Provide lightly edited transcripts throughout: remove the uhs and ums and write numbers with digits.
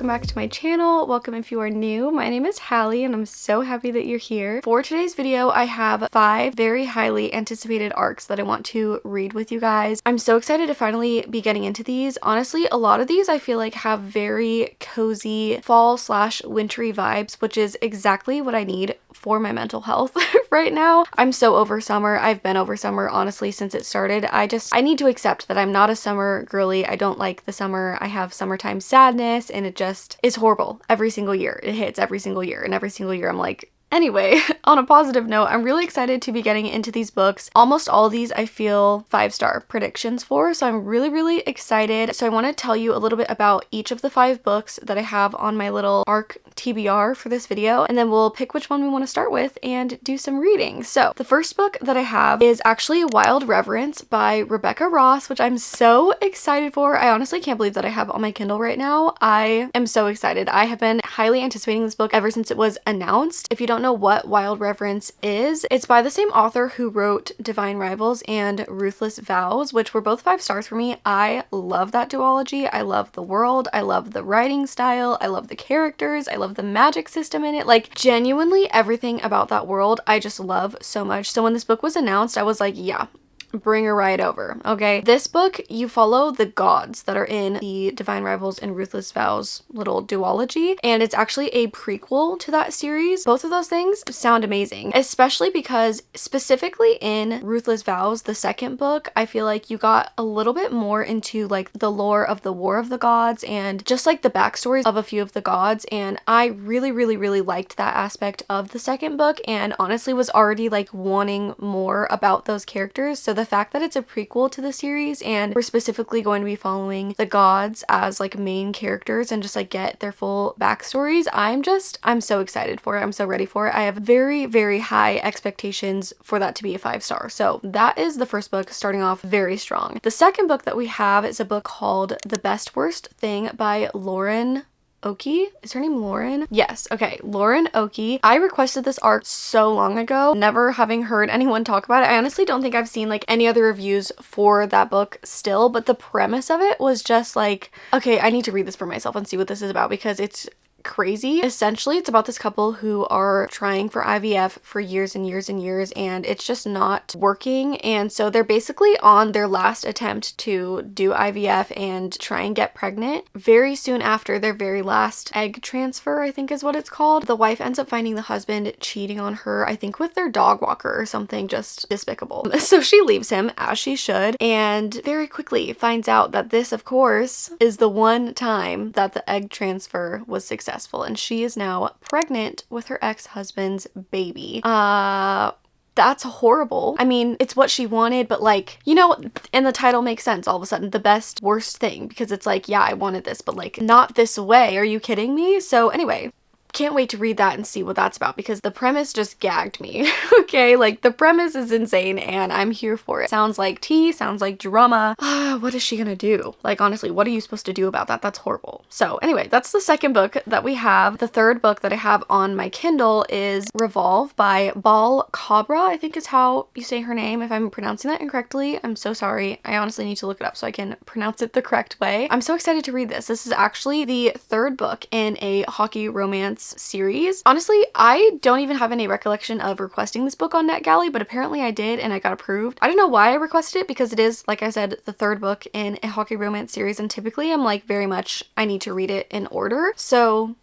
welcome back to my channel. Welcome if you are new. My name is Hallie and I'm so happy that you're here. For today's video, I have 5 very highly anticipated arcs that I want to read with you guys. I'm so excited to finally be getting into these. Honestly, a lot of these I feel like have very cozy fall/wintry vibes, which is exactly what I need for my mental health right now. I'm so over summer. I've been over summer honestly since it started. I need to accept that I'm not a summer girly. I don't like the summer. I have summertime sadness and it just is horrible every single year. It hits every single year, and every single year I'm like, anyway, on a positive note, I'm really excited to be getting into these books. Almost all of these I feel 5-star predictions for, so I'm really excited. So I want to tell you a little bit about each of the 5 books that I have on my little arc TBR for this video, and then we'll pick which one we want to start with and do some reading. So the first book that I have is actually Wild Reverence by Rebecca Ross, which I'm so excited for. I honestly can't believe that I have on my Kindle right now. I am so excited. I have been highly anticipating this book ever since it was announced. If you don't know what Wild Reverence is, it's by the same author who wrote Divine Rivals and Ruthless Vows, which were both 5 stars for me. I love that duology. I love the world. I love the writing style. I love the characters. I love the magic system in it. Like, genuinely everything about that world I just love so much. So when this book was announced, I was like, yeah, bring her right over. Okay, this book, you follow the gods that are in the Divine Rivals and Ruthless Vows little duology, and it's actually a prequel to that series. Both of those things sound amazing, especially because specifically in Ruthless Vows, the second book, I feel like you got a little bit more into like the lore of the War of the Gods and just like the backstories of a few of the gods, and I really liked that aspect of the second book, and honestly was already like wanting more about those characters. So the fact that it's a prequel to the series and we're specifically going to be following the gods as like main characters and just like get their full backstories, I'm so excited for it. I'm so ready for it. I have very high expectations for that to be a 5-star. So that is the first book, starting off very strong. The second book that we have is a book called The Best Worst Thing by Lauren Oki. Is her name Lauren? Yes. Okay. Lauren Oki. I requested this arc so long ago, never having heard anyone talk about it. I honestly don't think I've seen like any other reviews for that book still, but the premise of it was just like, okay, I need to read this for myself and see what this is about because it's crazy. Essentially, it's about this couple who are trying for IVF for years and years and it's just not working, and so they're basically on their last attempt to do IVF and try and get pregnant. Very soon after their very last egg transfer, I think is what it's called, the wife ends up finding the husband cheating on her, I think with their dog walker or something just despicable. So she leaves him, as she should, and very quickly finds out that this, of course, is the one time that the egg transfer was successful, and she is now pregnant with her ex-husband's baby. That's horrible. I mean, it's what she wanted, but like, you know, and the title makes sense all of a sudden, The Best Worst Thing, because it's like, yeah, I wanted this, but like not this way. Are you kidding me? So anyway, can't wait to read that and see what that's about because the premise just gagged me. Okay, like the premise is insane and I'm here for it. Sounds like tea, sounds like drama. What is she gonna do? Like honestly, what are you supposed to do about that? That's horrible. So anyway, that's the second book that we have. The third book that I have on my Kindle is Revolve by Bal Cabra, I think is how you say her name. If I'm pronouncing that incorrectly, I'm so sorry. I honestly need to look it up so I can pronounce it the correct way. I'm so excited to read this. This is actually the third book in a hockey romance series. Honestly, I don't even have any recollection of requesting this book on NetGalley, but apparently I did and I got approved. I don't know why I requested it because it is, like I said, the third book in a hockey romance series, and typically I'm like very much, I need to read it in order. So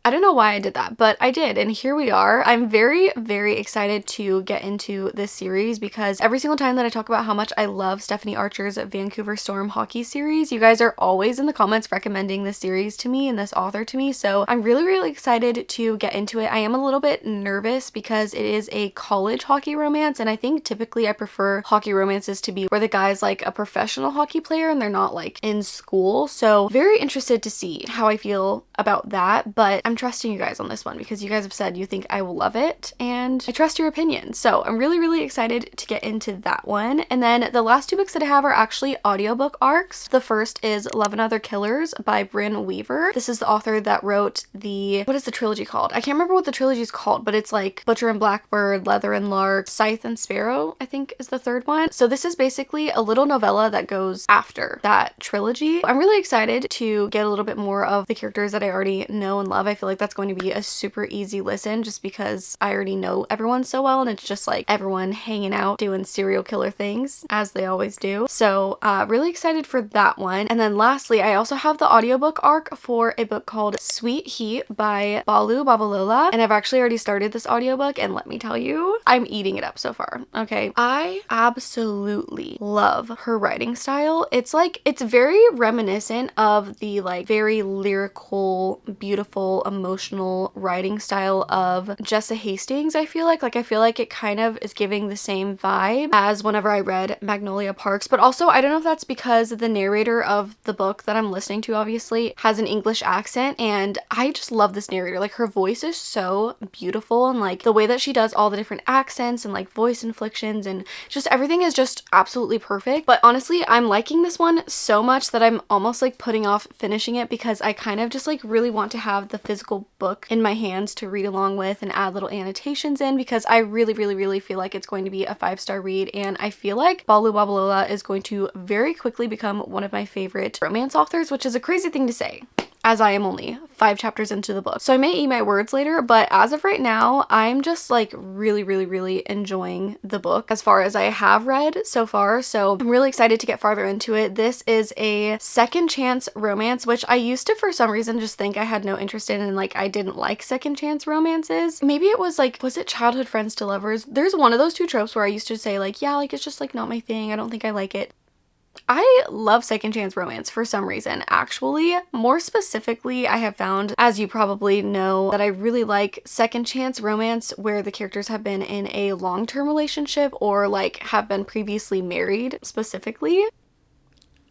I don't know why I did that, but I did, and here we are. I'm very excited to get into this series because every single time that I talk about how much I love Stephanie Archer's Vancouver Storm hockey series, you guys are always in the comments recommending this series to me and this author to me, so I'm really excited to get into it. I am a little bit nervous because it is a college hockey romance, and I think typically I prefer hockey romances to be where the guy's like a professional hockey player and they're not like in school, so very interested to see how I feel about that, but I'm I'm trusting you guys on this one because you guys have said you think I will love it, and I trust your opinion. So I'm really, really excited to get into that one. And then the last two books that I have are actually audiobook arcs. The first is Love and Other Killers by Bryn Weaver. This is the author that wrote what is the trilogy called? I can't remember what the trilogy is called, but it's like Butcher and Blackbird, Leather and Lark, Scythe and Sparrow, I think is the third one. So this is basically a little novella that goes after that trilogy. I'm really excited to get a little bit more of the characters that I already know and love. I feel like that's going to be a super easy listen just because I already know everyone so well, and it's just like everyone hanging out doing serial killer things as they always do. So really excited for that one. And then lastly, I also have the audiobook arc for a book called Sweet Heat by Balu Babalola, and I've actually already started this audiobook, and let me tell you, I'm eating it up so far. Okay, I absolutely love her writing style. It's very reminiscent of the like very lyrical, beautiful, emotional writing style of Jessa Hastings. I feel like it kind of is giving the same vibe as whenever I read Magnolia Parks, but also I don't know if that's because the narrator of the book that I'm listening to obviously has an English accent, and I just love this narrator. Like, her voice is so beautiful, and like the way that she does all the different accents and like voice inflections and just everything is just absolutely perfect. But honestly, I'm liking this one so much that I'm almost like putting off finishing it because I kind of just like really want to have the physical book in my hands to read along with and add little annotations in, because I really, really, really feel like it's going to be a 5-star read, and I feel like Balu Babalola is going to very quickly become one of my favorite romance authors, which is a crazy thing to say, as I am only 5 chapters into the book. So I may eat my words later, but as of right now, I'm just like really, really, really enjoying the book as far as I have read so far. So I'm really excited to get farther into it. This is a second chance romance, which I used to for some reason just think I had no interest in, and like I didn't like second chance romances. Maybe it was like, was it childhood friends to lovers? There's one of those two tropes where I used to say like, yeah, like it's just like not my thing. I don't think I like it. I love second chance romance for some reason. Actually, more specifically, I have found, as you probably know, that I really like second chance romance where the characters have been in a long-term relationship or like have been previously married specifically.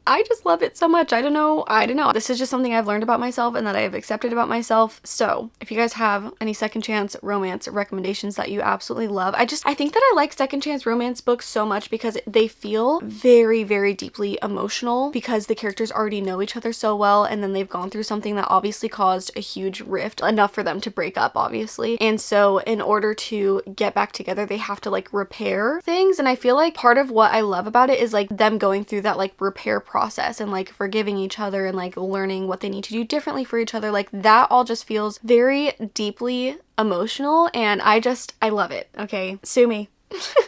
I just love it so much. I don't know. This is just something I've learned about myself and that I have accepted about myself. So if you guys have any second chance romance recommendations that you absolutely love, I think that I like second chance romance books so much because they feel very, very deeply emotional because the characters already know each other so well, and then they've gone through something that obviously caused a huge rift, enough for them to break up, obviously. And so in order to get back together, they have to like repair things. And I feel like part of what I love about it is like them going through that like repair process and like forgiving each other and like learning what they need to do differently for each other. Like that all just feels very deeply emotional, and I love it. Okay, sue me.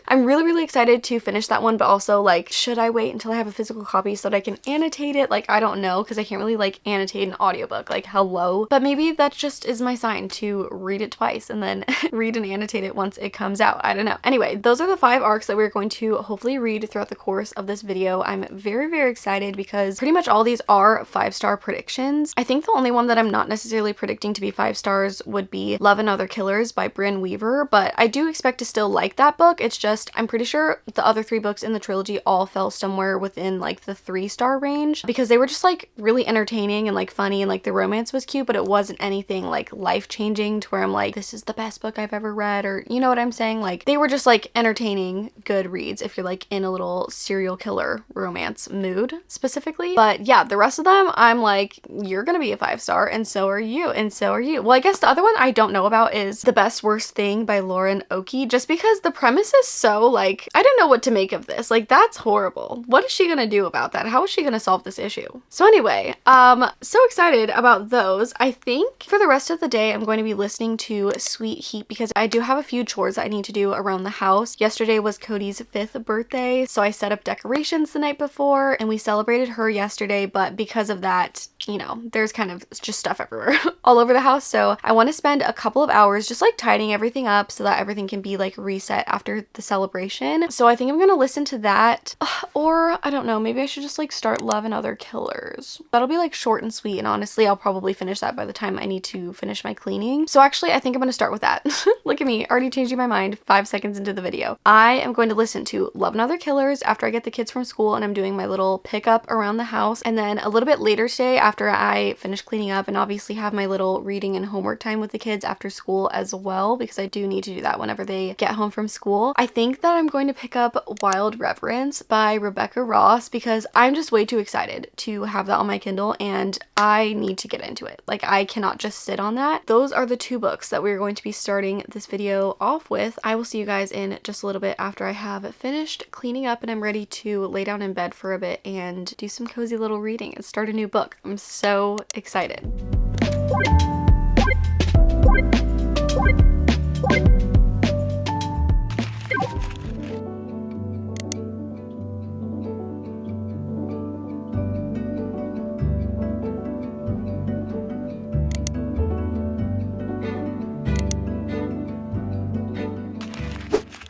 I'm really, really excited to finish that one, but also like, should I wait until I have a physical copy so that I can annotate it? Like, I don't know, because I can't really like annotate an audiobook, like hello. But maybe that just is my sign to read it twice and then read and annotate it once it comes out. I don't know. Anyway, those are the 5 arcs that we're going to hopefully read throughout the course of this video. I'm very, very excited because pretty much all these are 5-star predictions. I think the only one that I'm not necessarily predicting to be 5 stars would be Love and Other Killers by Bryn Weaver, but I do expect to still like that book. It's just, I'm pretty sure the other 3 books in the trilogy all fell somewhere within like the 3-star range because they were just like really entertaining and like funny, and like the romance was cute, but it wasn't anything like life-changing to where I'm like, this is the best book I've ever read, or you know what I'm saying? Like they were just like entertaining, good reads if you're like in a little serial killer romance mood specifically. But yeah, the rest of them, I'm like, you're gonna be a 5-star, and so are you, and so are you. Well, I guess the other one I don't know about is The Best Worst Thing by Lauren Oakey, just because the premise is so like, I don't know what to make of this. Like, that's horrible. What is she gonna do about that? How is she gonna solve this issue? So anyway, so excited about those. I think for the rest of the day, I'm going to be listening to Sweet Heat because I do have a few chores that I need to do around the house. Yesterday was Cody's 5th birthday, so I set up decorations the night before and we celebrated her yesterday, but because of that, you know, there's kind of just stuff everywhere all over the house. So I want to spend a couple of hours just like tidying everything up so that everything can be like reset after the celebration. So I think I'm gonna listen to that. Or I don't know, maybe I should just like start Love and Other Killers. That'll be like short and sweet, and honestly I'll probably finish that by the time I need to finish my cleaning. So actually I think I'm gonna start with that. Look at me, already changing my mind 5 seconds into the video. I am going to listen to Love and Other Killers after I get the kids from school and I'm doing my little pickup around the house, and then a little bit later today after I finish cleaning up and obviously have my little reading and homework time with the kids after school as well, because I do need to do that whenever they get home from school. I think that I'm going to pick up Wild Reverence by Rebecca Ross because I'm just way too excited to have that on my Kindle and I need to get into it. Like, I cannot just sit on that. Those are the 2 books that we're going to be starting this video off with. I will see you guys in just a little bit after I have finished cleaning up and I'm ready to lay down in bed for a bit and do some cozy little reading and start a new book. I'm so excited.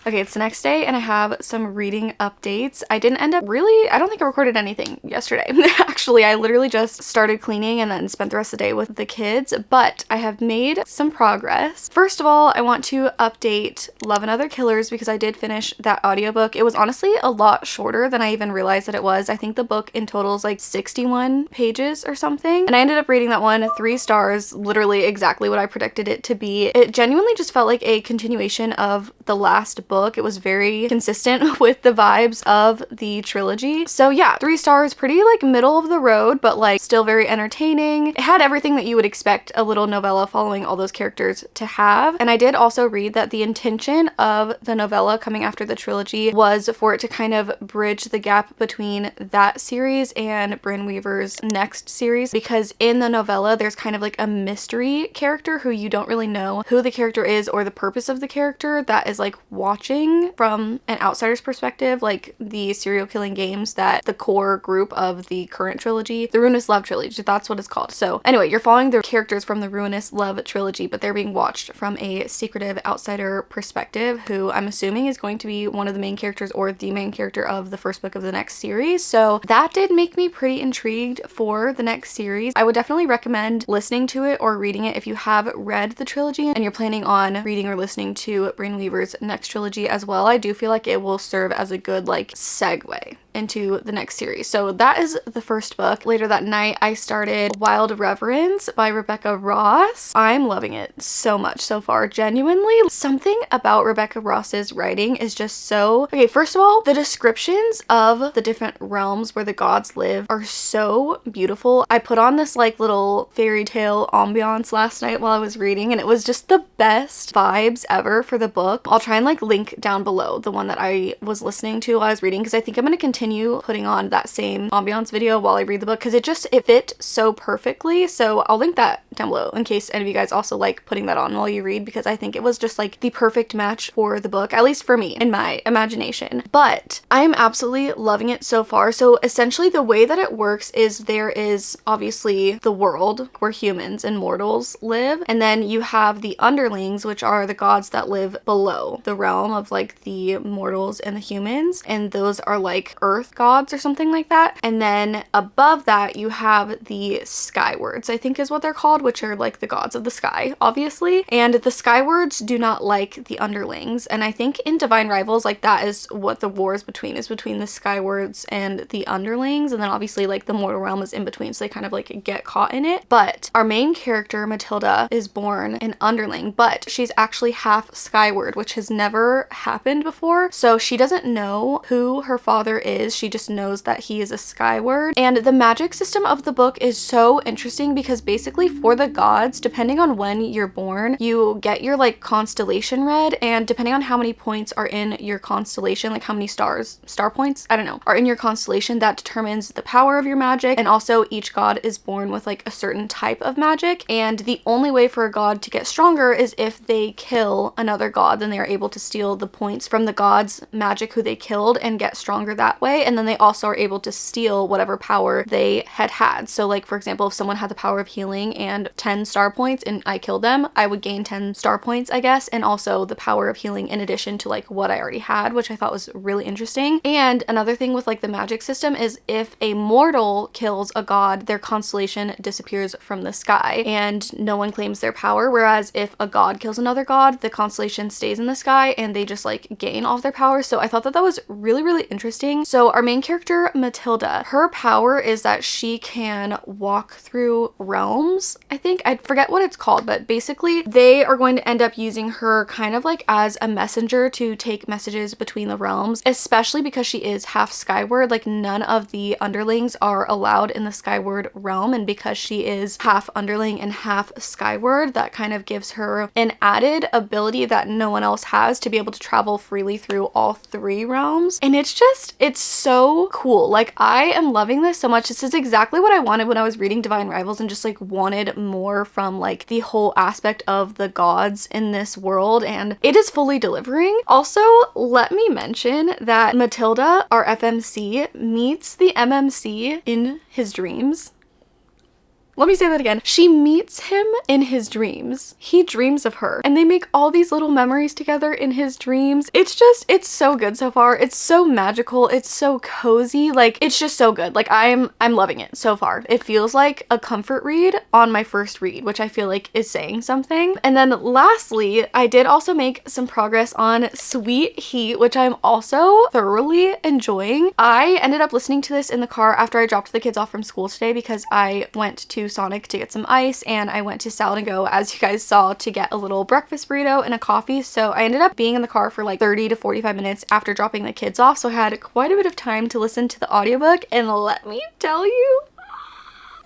Okay, it's the next day and I have some reading updates. I didn't end up I don't think I recorded anything yesterday. Actually, I literally just started cleaning and then spent the rest of the day with the kids, but I have made some progress. First of all, I want to update Love and Other Killers because I did finish that audiobook. It was honestly a lot shorter than I even realized that it was. I think the book in total is like 61 pages or something. And I ended up rating that one 3 stars, literally exactly what I predicted it to be. It genuinely just felt like a continuation of the last book. It was very consistent with the vibes of the trilogy. So yeah, 3 stars, pretty like middle of the road, but like still very entertaining. It had everything that you would expect a little novella following all those characters to have. And I did also read that the intention of the novella coming after the trilogy was for it to kind of bridge the gap between that series and Brynn Weaver's next series, because in the novella there's kind of like a mystery character who you don't really know who the character is or the purpose of the character that is like watching from an outsider's perspective, like the serial killing games that the core group of the current trilogy, the Ruinous Love trilogy, that's what it's called. So anyway, you're following the characters from the Ruinous Love trilogy, but they're being watched from a secretive outsider perspective, who I'm assuming is going to be one of the main characters or the main character of the first book of the next series. So that did make me pretty intrigued for the next series. I would definitely recommend listening to it or reading it if you have read the trilogy and you're planning on reading or listening to Brynn Weaver's next trilogy as well. I do feel like it will serve as a good like segue into the next series. So that is the first book. Later that night I started Wild Reverence by Rebecca Ross. I'm loving it so much so far. Genuinely, something about Rebecca Ross's writing is just so... Okay, first of all, the descriptions of the different realms where the gods live are so beautiful. I put on this like little fairy tale ambiance last night while I was reading and it was just the best vibes ever for the book. I'll try and like link down below the one that I was listening to while I was reading, because I think I'm going to continue putting on that same ambiance video while I read the book because it fit so perfectly. So I'll link that down below in case any of you guys also like putting that on while you read, because I think it was just like the perfect match for the book, at least for me in my imagination. But I'm absolutely loving it so far. So essentially the way that it works is there is obviously the world where humans and mortals live, and then you have the underlings, which are the gods that live below the realm of like the mortals and the humans, and those are like earth gods or something like that. And then above that you have the skywards, I think is what they're called, which are like the gods of the sky, obviously. And the skywards do not like the underlings, and I think in Divine Rivals like that is what the war is between the skywards and the underlings, and then obviously like the mortal realm is in between, so they kind of like get caught in it. But our main character Matilda is born an underling, but she's actually half skyward, which has never happened before. So she doesn't know who her father is, she just knows that he is a skyward. And the magic system of the book is so interesting because basically for the gods, depending on when you're born, you get your like constellation read, and depending on how many points are in your constellation, like how many star points, I don't know, are in your constellation, that determines the power of your magic. And also each god is born with like a certain type of magic, and the only way for a god to get stronger is if they kill another god, then they are able to steal the points from the god's magic who they killed and get stronger that way. way, and then they also are able to steal whatever power they had. So like, for example, if someone had the power of healing and 10 star points and I killed them, I would gain 10 star points, I guess, and also the power of healing in addition to like what I already had, which I thought was really interesting. And another thing with like the magic system is if a mortal kills a god, their constellation disappears from the sky and no one claims their power, whereas if a god kills another god, the constellation stays in the sky and they just like gain all of their power. So I thought that that was really interesting. So our main character, Matilda, her power is that she can walk through realms. I think, I forget what it's called, but basically they are going to end up using her kind of like as a messenger to take messages between the realms, especially because she is half skyward. Like none of the underlings are allowed in the skyward realm, and because she is half underling and half skyward, that kind of gives her an added ability that no one else has to be able to travel freely through all three realms. And it's just, it's so cool. Like I am loving this so much. This is exactly what I wanted when I was reading Divine Rivals and just like wanted more from like the whole aspect of the gods in this world, and it is fully delivering. Also, let me mention that Matilda, our FMC, meets the MMC in his dreams. Let me say that again. She meets him in his dreams. He dreams of her and they make all these little memories together in his dreams. It's just, it's so good so far. It's so magical. It's so cozy. Like, it's just so good. Like, I'm loving it so far. It feels like a comfort read on my first read, which I feel like is saying something. And then lastly, I did also make some progress on Sweet Heat, which I'm also thoroughly enjoying. I ended up listening to this in the car after I dropped the kids off from school today because I went to Sonic to get some ice and I went to Salad & Go, as you guys saw, to get a little breakfast burrito and a coffee. So I ended up being in the car for like 30 to 45 minutes after dropping the kids off, so I had quite a bit of time to listen to the audiobook, and let me tell you,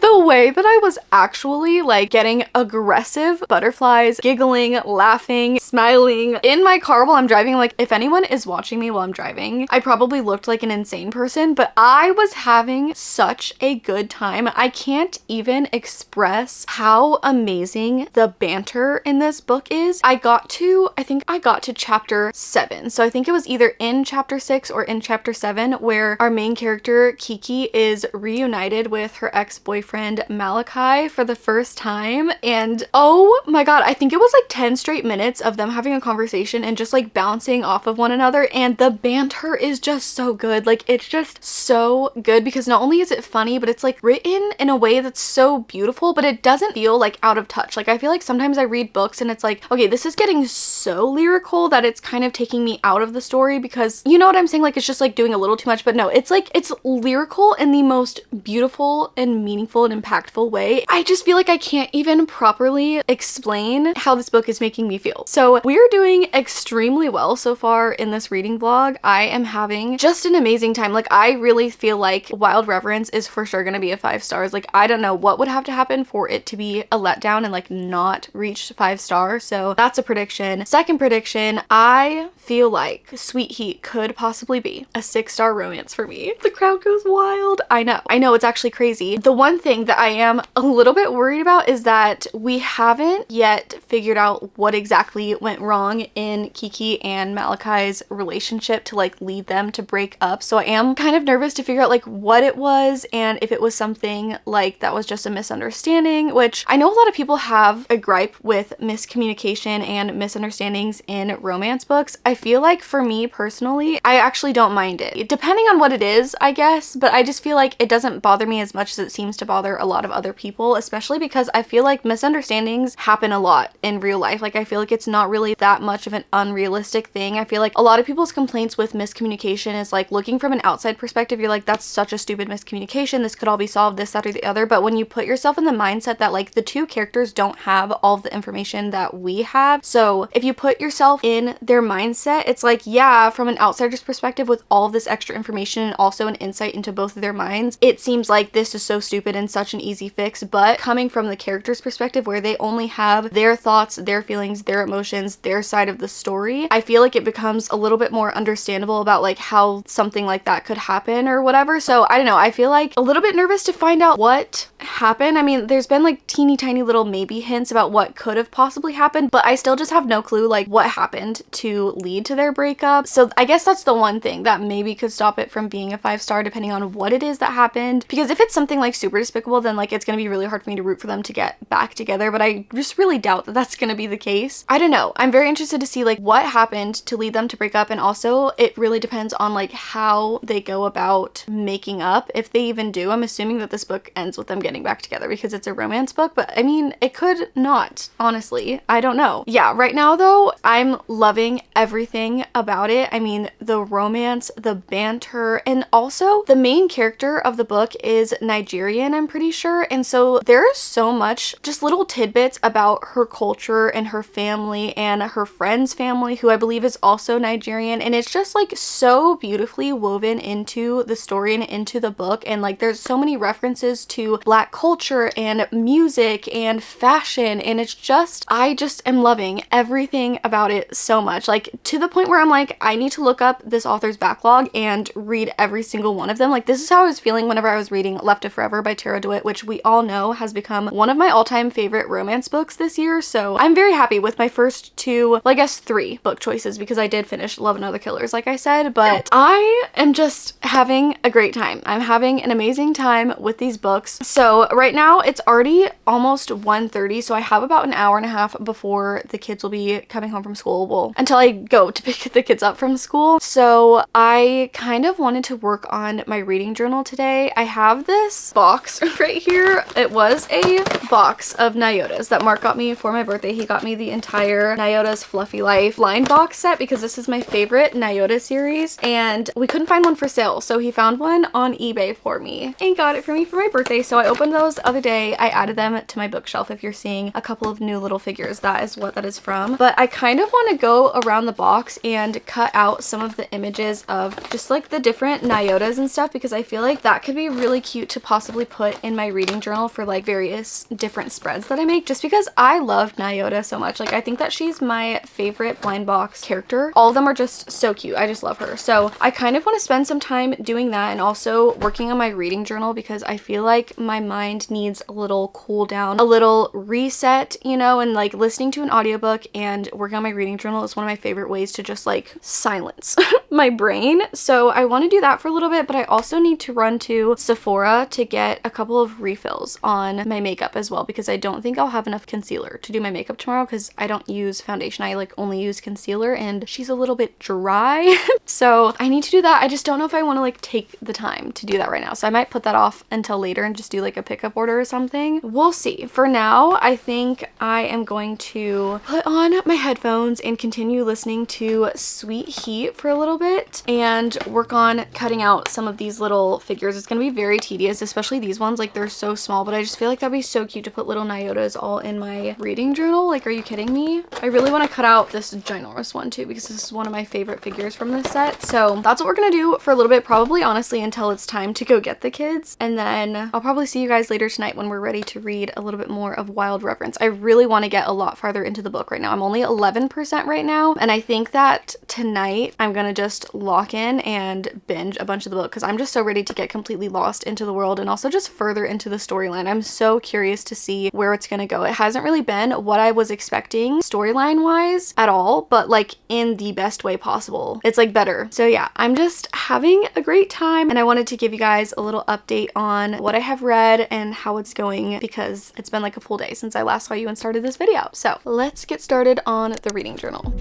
the way that I was actually like getting aggressive butterflies, giggling, laughing, smiling in my car while I'm driving. Like, if anyone is watching me while I'm driving, I probably looked like an insane person, but I was having such a good time. I can't even express how amazing the banter in this book is. I think I got to chapter 7. So I think it was either in chapter 6 or in chapter 7 where our main character, Kiki, is reunited with her ex-boyfriend Malachi for the first time, and oh my god, I think it was like 10 straight minutes of them having a conversation and just like bouncing off of one another, and the banter is just so good. Like, it's just so good because not only is it funny, but it's like written in a way that's so beautiful, but it doesn't feel like out of touch. Like, I feel like sometimes I read books and it's like, okay, this is getting so lyrical that it's kind of taking me out of the story, because you know what I'm saying, like it's just like doing a little too much. But no, it's like, it's lyrical in the most beautiful and meaningful and impactful way. I just feel like I can't even properly explain how this book is making me feel. So we're doing extremely well so far in this reading vlog. I am having just an amazing time. Like, I really feel like Wild Reverence is for sure gonna be a 5 stars. Like, I don't know what would have to happen for it to be a letdown and like not reach 5 stars. So that's a prediction. Second prediction, I feel like Sweet Heat could possibly be a 6-star romance for me. The crowd goes wild. I know, it's actually crazy. The one thing that I am a little bit worried about is that we haven't yet figured out what exactly went wrong in Kiki and Malachi's relationship to like lead them to break up. So I am kind of nervous to figure out like what it was, and if it was something like that was just a misunderstanding, which I know a lot of people have a gripe with miscommunication and misunderstandings in romance books. I feel like for me personally, I actually don't mind it, depending on what it is, I guess, but I just feel like it doesn't bother me as much as it seems to bother a lot of other people, especially because I feel like misunderstandings happen a lot in real life. Like, I feel like it's not really that much of an unrealistic thing. I feel like a lot of people's complaints with miscommunication is like, looking from an outside perspective, you're like, that's such a stupid miscommunication, this could all be solved, this, that, or the other. But when you put yourself in the mindset that like the two characters don't have all of the information that we have, so if you put yourself in their mindset, it's like, yeah, from an outsider's perspective with all of this extra information and also an insight into both of their minds, it seems like this is so stupid and been such an easy fix, but coming from the character's perspective where they only have their thoughts, their feelings, their emotions, their side of the story, I feel like it becomes a little bit more understandable about like how something like that could happen or whatever. So I don't know, I feel like a little bit nervous to find out what happened. I mean, there's been like teeny tiny little maybe hints about what could have possibly happened, but I still just have no clue like what happened to lead to their breakup. So I guess that's the one thing that maybe could stop it from being a 5-star, depending on what it is that happened. Because if it's something like super despicable, then like it's gonna be really hard for me to root for them to get back together, but I just really doubt that that's gonna be the case. I don't know, I'm very interested to see like what happened to lead them to break up, and also it really depends on like how they go about making up, if they even do. I'm assuming that this book ends with them getting back together because it's a romance book, but I mean, it could not, honestly. I don't know. Yeah, right now though, I'm loving everything about it. I mean, the romance, the banter, and also the main character of the book is Nigerian, I'm pretty sure, and so there's so much just little tidbits about her culture and her family and her friend's family, who I believe is also Nigerian, and it's just like so beautifully woven into the story and into the book. And like there's so many references to Black culture and music and fashion, and it's just, I just am loving everything about it so much, like to the point where I'm like, I need to look up this author's backlog and read every single one of them. Like this is how I was feeling whenever I was reading Left to Forever by Tara DeWitt, which we all know has become one of my all-time favorite romance books this year. So I'm very happy with my first two, well, I guess 3 book choices, because I did finish Love and Other Killers, like I said, but I am just having a great time. I'm having an amazing time with these books. So right now it's already almost 1:30, so I have about an hour and a half before the kids will be coming home from school, well, until I go to pick the kids up from school. So I kind of wanted to work on my reading journal today. I have this box right here. It was a box of Nyotas that Mark got me for my birthday. He got me the entire Nyota's Fluffy Life line box set because this is my favorite Nyota series, and we couldn't find one for sale, so he found one on eBay for me and got it for me for my birthday. So I opened those the other day. I added them to my bookshelf. If you're seeing a couple of new little figures, that is what that is from. But I kind of want to go around the box and cut out some of the images of just like the different Nyotas and stuff, because I feel like that could be really cute to possibly put in my reading journal for like various different spreads that I make, just because I love Nyota so much. Like I think that she's my favorite blind box character. All of them are just so cute. I just love her. So I kind of want to spend some time doing that and also working on my reading journal, because I feel like my mind needs a little cool down, a little reset, you know, and like listening to an audiobook and working on my reading journal is one of my favorite ways to just like silence my brain. So I want to do that for a little bit, but I also need to run to Sephora to get a couple of refills on my makeup as well, because I don't think I'll have enough concealer to do my makeup tomorrow, because I don't use foundation. I like only use concealer and she's a little bit dry. So I need to do that. I just don't know if I want to like take the time to do that right now. So I might put that off until later and just do like a pickup order or something. We'll see. For now, I think I am going to put on my headphones and continue listening to Sweet Heat for a little bit and work on cutting out some of these little figures. It's going to be very tedious, especially these ones. Like they're so small, but I just feel like that'd be so cute to put little Nyotas all in my reading journal. Like, are you kidding me? I really want to cut out this ginormous one too, because this is one of my favorite figures from this set. So that's what we're gonna do for a little bit, probably honestly until it's time to go get the kids, and then I'll probably see you guys later tonight when we're ready to read a little bit more of Wild Reverence. I really want to get a lot farther into the book right now. I'm only 11% right now, and I think that tonight I'm gonna just lock in and binge a bunch of the book, because I'm just so ready to get completely lost into the world and also just further into the storyline. I'm so curious to see where it's gonna go. It hasn't really been what I was expecting storyline wise at all, but like in the best way possible. It's like better. So yeah, I'm just having a great time, and I wanted to give you guys a little update on what I have read and how it's going, because it's been like a full day since I last saw you and started this video. So let's get started on the reading journal.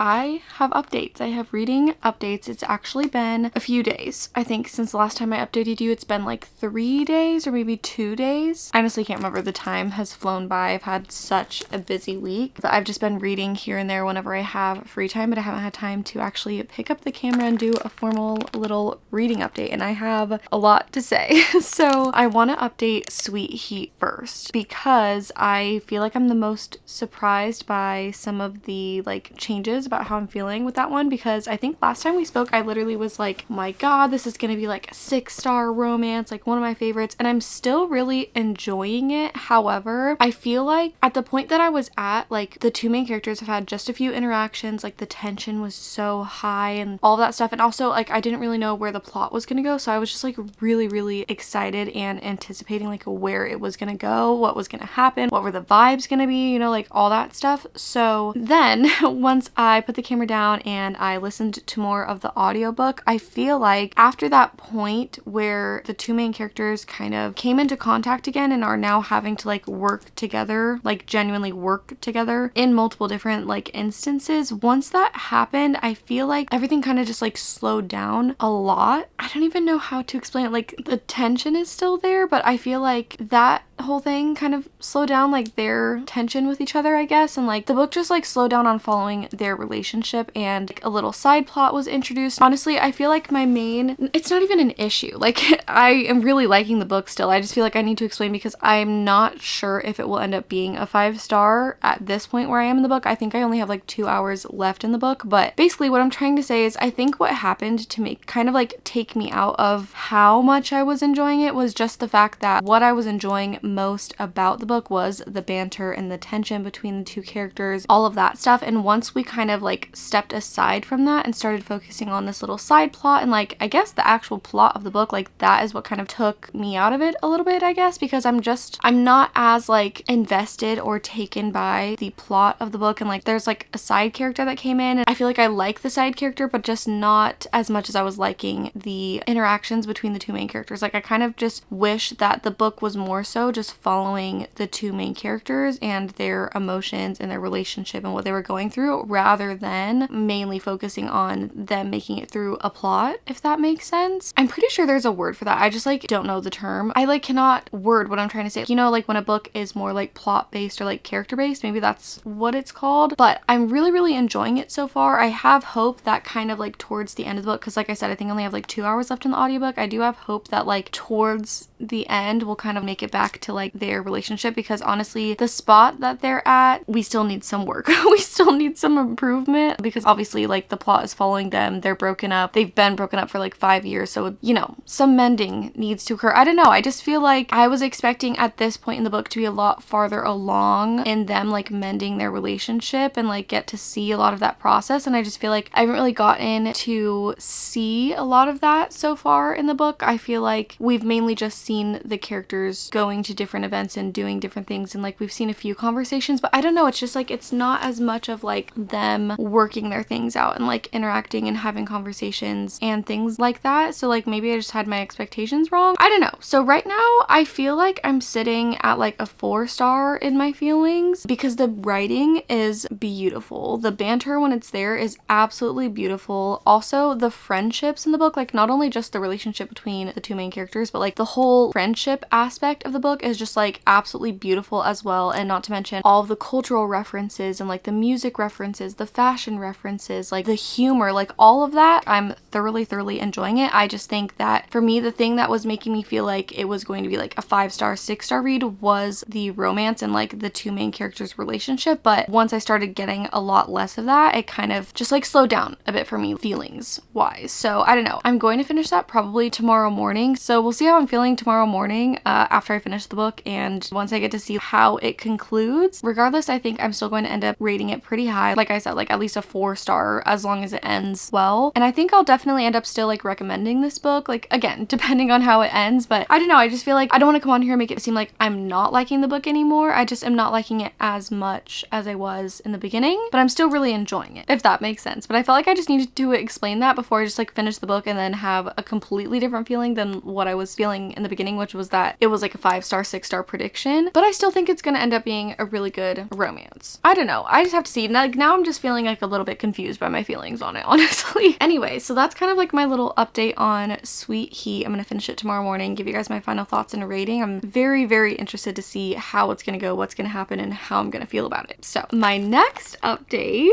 I have updates. I have reading updates. It's actually been a few days. I think since the last time I updated you, it's been like 3 days or maybe 2 days. I honestly can't remember. The time has flown by. I've had such a busy week that I've just been reading here and there whenever I have free time, but I haven't had time to actually pick up the camera and do a formal little reading update, and I have a lot to say. So I want to update Sweet Heat first because I feel like I'm the most surprised by some of the like changes about how I'm feeling with that one, because I think last time we spoke I literally was like, oh my god, this is gonna be like a 6-star romance, like one of my favorites, and I'm still really enjoying it. However, I feel like at the point that I was at, like the two main characters have had just a few interactions, like the tension was so high and all that stuff, and also like I didn't really know where the plot was gonna go, so I was just like really excited and anticipating like where it was gonna go, what was gonna happen, what were the vibes gonna be, you know, like all that stuff. So then once I put the camera down and I listened to more of the audiobook, I feel like after that point where the two main characters kind of came into contact again and are now having to like work together, like genuinely work together in multiple different like instances, once that happened, I feel like everything kind of just like slowed down a lot. I don't even know how to explain it. Like the tension is still there, but I feel like that whole thing kind of slowed down, like their tension with each other, I guess, and like the book just like slowed down on following their relationship, and like, a little side plot was introduced. Honestly, I feel like my main, it's not even an issue, like I am really liking the book still. I just feel like I need to explain because I'm not sure if it will end up being a 5-star at this point where I am in the book. I think I only have like 2 hours left in the book, but basically what I'm trying to say is I think what happened to make kind of like take me out of how much I was enjoying it was just the fact that what I was enjoying most about the book was the banter and the tension between the two characters, all of that stuff. And once we kind of like stepped aside from that and started focusing on this little side plot and like I guess the actual plot of the book, like that is what kind of took me out of it a little bit, I guess, because I'm not as like invested or taken by the plot of the book, and like there's like a side character that came in and I feel like I like the side character but just not as much as I was liking the interactions between the two main characters. Like I kind of just wish that the book was more so just following the two main characters and their emotions and their relationship and what they were going through, rather than mainly focusing on them making it through a plot, if that makes sense. I'm pretty sure there's a word for that. I just like don't know the term. I like cannot word what I'm trying to say. You know, like when a book is more like plot based or like character based, maybe that's what it's called. But I'm really enjoying it so far. I have hope that kind of like towards the end of the book, because like I said, I think I only have like 2 hours left in the audiobook. I do have hope that like towards the end we'll kind of make it back to like their relationship, because honestly the spot that they're at, we still need some work. We still need some improvement, because obviously like the plot is following them, they're broken up, they've been broken up for like 5 years, so you know, some mending needs to occur. I don't know, I just feel like I was expecting at this point in the book to be a lot farther along in them like mending their relationship and like get to see a lot of that process, and I just feel like I haven't really gotten to see a lot of that so far in the book. I feel like we've mainly just seen the characters going to different events and doing different things, and like we've seen a few conversations, but I don't know, it's just like it's not as much of like them working their things out and like interacting and having conversations and things like that. So like maybe I just had my expectations wrong, I don't know. So right now I feel like I'm sitting at like a 4-star in my feelings, because the writing is beautiful, the banter when it's there is absolutely beautiful. Also the friendships in the book, like not only just the relationship between the two main characters, but like the whole friendship aspect of the book is just like absolutely beautiful as well. And not to mention all of the cultural references and like the music references, the fashion references, like the humor, like all of that, I'm thoroughly enjoying it. I just think that for me, the thing that was making me feel like it was going to be like a 5-star, 6-star read was the romance and like the two main characters' relationship. But once I started getting a lot less of that, it kind of just like slowed down a bit for me feelings wise. So I don't know, I'm going to finish that probably tomorrow morning, so we'll see how I'm feeling tomorrow morning after I finish the book and once I get to see how it concludes. Regardless, I think I'm still going to end up rating it pretty high, like I said, like at least a 4-star as long as it ends well. And I think I'll definitely end up still like recommending this book, like again depending on how it ends. But I don't know, I just feel like I don't want to come on here and make it seem like I'm not liking the book anymore. I just am not liking it as much as I was in the beginning, but I'm still really enjoying it, if that makes sense. But I felt like I just needed to explain that before I just like finish the book and then have a completely different feeling than what I was feeling in the beginning, which was that it was like a 5-star, 6-star prediction. But I still think it's gonna end up being a really good romance. I don't know, I just have to see. Like now I'm just feeling feeling like a little bit confused by my feelings on it, honestly. Anyway, so that's kind of like my little update on Sweet Heat. I'm gonna finish it tomorrow morning, give you guys my final thoughts and a rating. I'm very, very interested to see how it's gonna go, what's gonna happen, and how I'm gonna feel about it. So my next update,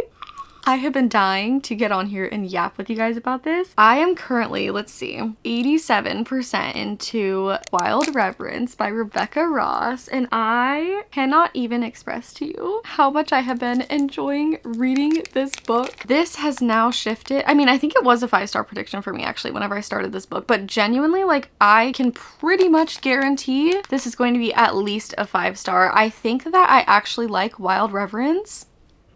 I have been dying to get on here and yap with you guys about this. I am currently, let's see, 87% into Wild Reverence by Rebecca Ross, and I cannot even express to you how much I have been enjoying reading this book. This has now shifted. I mean, I think it was a 5-star prediction for me actually whenever I started this book, but genuinely, like, I can pretty much guarantee this is going to be at least a 5-star. I think that I actually like Wild Reverence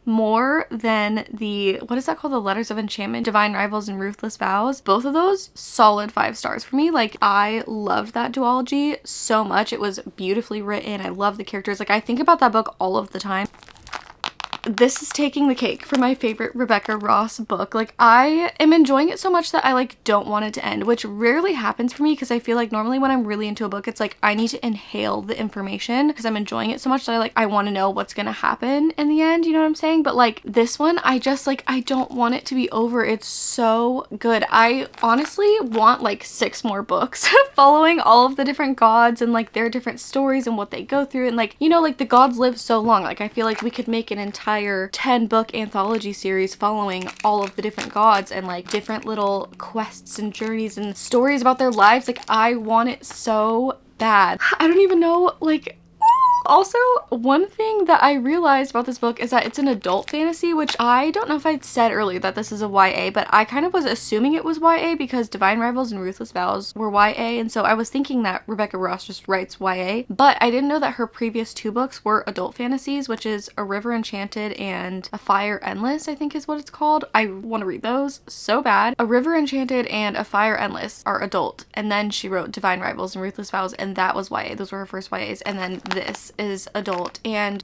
more than the, what is that called? The Letters of Enchantment, Divine Rivals, and Ruthless Vows. Both of those solid 5 stars for me. Like, I loved that duology so much. It was beautifully written. I love the characters. Like, I think about that book all of the time. This is taking the cake for my favorite Rebecca Ross book. Like, I am enjoying it so much that I like don't want it to end, which rarely happens for me because I feel like normally when I'm really into a book, it's like I need to inhale the information because I'm enjoying it so much that I want to know what's gonna happen in the end, you know what I'm saying? But like this one, I just like, I don't want it to be over. It's so good. I honestly want like 6 more books following all of the different gods and like their different stories and what they go through, and like, you know, like the gods live so long. Like, I feel like we could make an entire 10-book anthology series following all of the different gods and like different little quests and journeys and stories about their lives. Like, I want it so bad. I don't even know, like, also, one thing that I realized about this book is that it's an adult fantasy, which I don't know if I said earlier that this is a YA, but I kind of was assuming it was YA because Divine Rivals and Ruthless Vows were YA, and so I was thinking that Rebecca Ross just writes YA, but I didn't know that her previous 2 books were adult fantasies, which is A River Enchanted and A Fire Endless, I think is what it's called. I want to read those so bad. A River Enchanted and A Fire Endless are adult, and then she wrote Divine Rivals and Ruthless Vows, and that was YA. Those were her first YAs, and then this is adult, and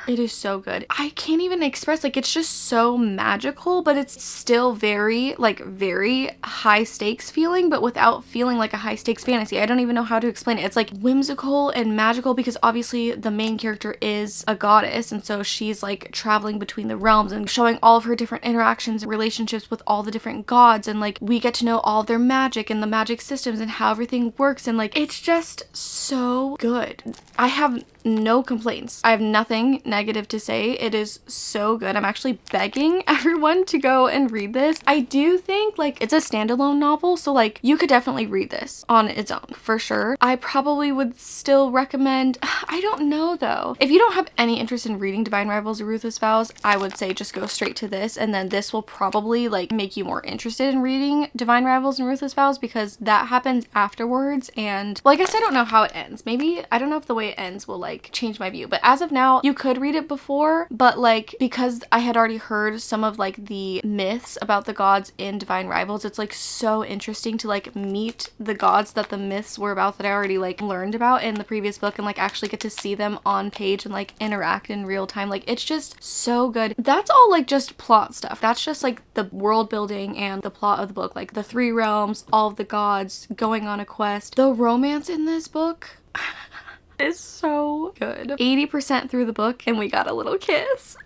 it is so good. I can't even express, like, it's just so magical, but it's still very, like, very high stakes feeling, but without feeling like a high stakes fantasy. I don't even know how to explain it. It's like whimsical and magical because obviously the main character is a goddess, and so she's like traveling between the realms and showing all of her different interactions and relationships with all the different gods, and like we get to know all of their magic and the magic systems and how everything works, and like it's just so good. I have no complaints. I have nothing negative to say. It is so good. I'm actually begging everyone to go and read this. I do think like it's a standalone novel, so like you could definitely read this on its own for sure. I probably would still recommend, I don't know though. If you don't have any interest in reading Divine Rivals or Ruthless Vows, I would say just go straight to this, and then this will probably like make you more interested in reading Divine Rivals and Ruthless Vows because that happens afterwards. And well, I guess I don't know how it ends. Maybe, I don't know if the way it ends will like change my view, but as of now you could read it before, but like because I had already heard some of like the myths about the gods in Divine Rivals, it's like so interesting to like meet the gods that the myths were about that I already like learned about in the previous book, and like actually get to see them on page and like interact in real time. Like it's just so good. That's all like just plot stuff. That's just like the world building and the plot of the book, like the 3 realms, all of the gods going on a quest. The romance in this book is so good. 80% through the book and we got a little kiss.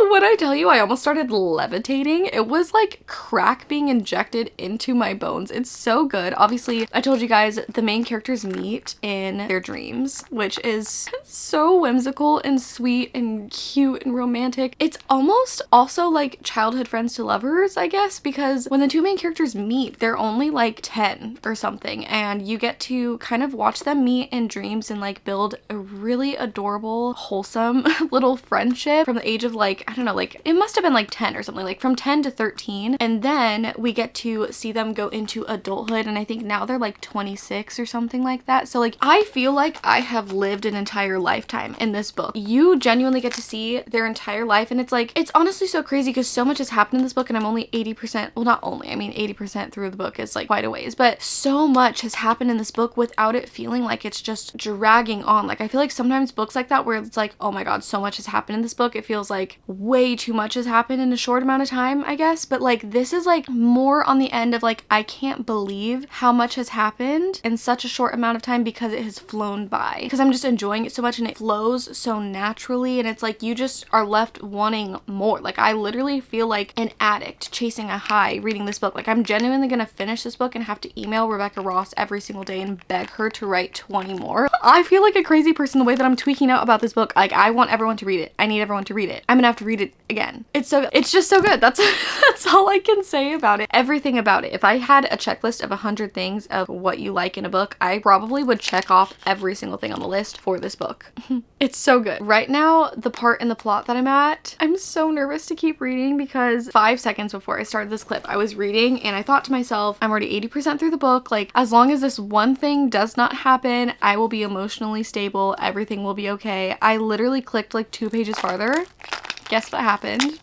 When I tell you I almost started levitating, it was like crack being injected into my bones. It's so good. Obviously, I told you guys the main characters meet in their dreams, which is so whimsical and sweet and cute and romantic. It's almost also like childhood friends to lovers, I guess, because when the 2 main characters meet, they're only like 10 or something, and you get to kind of watch them meet in dreams and like build a really adorable, wholesome little friendship from the age of like, I don't know, like it must have been like 10 or something, like from 10 to 13. And then we get to see them go into adulthood, and I think now they're like 26 or something like that. So like I feel like I have lived an entire lifetime in this book. You genuinely get to see their entire life, and it's like, it's honestly so crazy because so much has happened in this book and I'm only 80%, well not only, I mean 80% through the book is like quite a ways, but so much has happened in this book without it feeling like it's just dragging on. Like I feel like sometimes books like that where it's like, oh my god, so much has happened in this book, it feels like way too much has happened in a short amount of time, I guess. But like this is like more on the end of like, I can't believe how much has happened in such a short amount of time because it has flown by. Because I'm just enjoying it so much and it flows so naturally, and it's like you just are left wanting more. Like I literally feel like an addict chasing a high reading this book. Like I'm genuinely gonna finish this book and have to email Rebecca Ross every single day and beg her to write 20 more. I feel like a crazy person the way that I'm tweaking out about this book. Like I want everyone to read it. I need everyone to read it. I'm gonna have to read it again. It's just so good. That's all I can say about it. Everything about it. If I had a checklist of 100 things of what you like in a book, I probably would check off every single thing on the list for this book. It's so good. Right now, the part in the plot that I'm at, I'm so nervous to keep reading because 5 seconds before I started this clip, I was reading and I thought to myself, I'm already 80% through the book. Like, as long as this one thing does not happen, I will be emotionally stable. Everything will be okay. I literally clicked like 2 pages farther. Guess what happened?